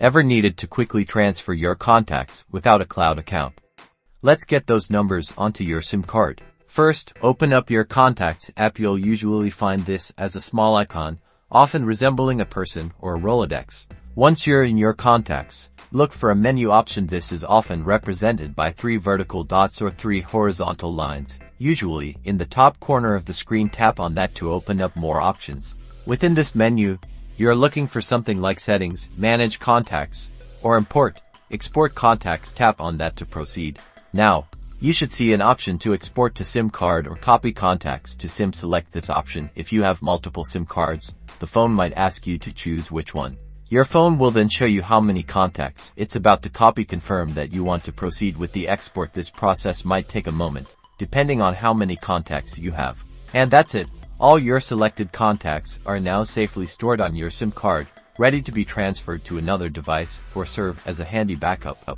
Ever needed to quickly transfer your contacts without a cloud account? Let's get those numbers onto your SIM card. First, open up your Contacts app. You'll usually find this as a small icon, often resembling a person or a Rolodex. Once you're in your contacts, look for a menu option. This is often represented by 3 vertical dots or 3 horizontal lines. Usually, in the top corner of the screen, tap on that to open up more options. Within this menu, you're looking for something like Settings, Manage Contacts, or Import, Export Contacts. Tap on that to proceed. Now, you should see an option to export to SIM card or copy contacts to SIM. Select this option. If you have multiple SIM cards, the phone might ask you to choose which one. Your phone will then show you how many contacts it's about to copy. Confirm that you want to proceed with the export. This process might take a moment, depending on how many contacts you have. And that's it. All your selected contacts are now safely stored on your SIM card, ready to be transferred to another device or serve as a handy backup.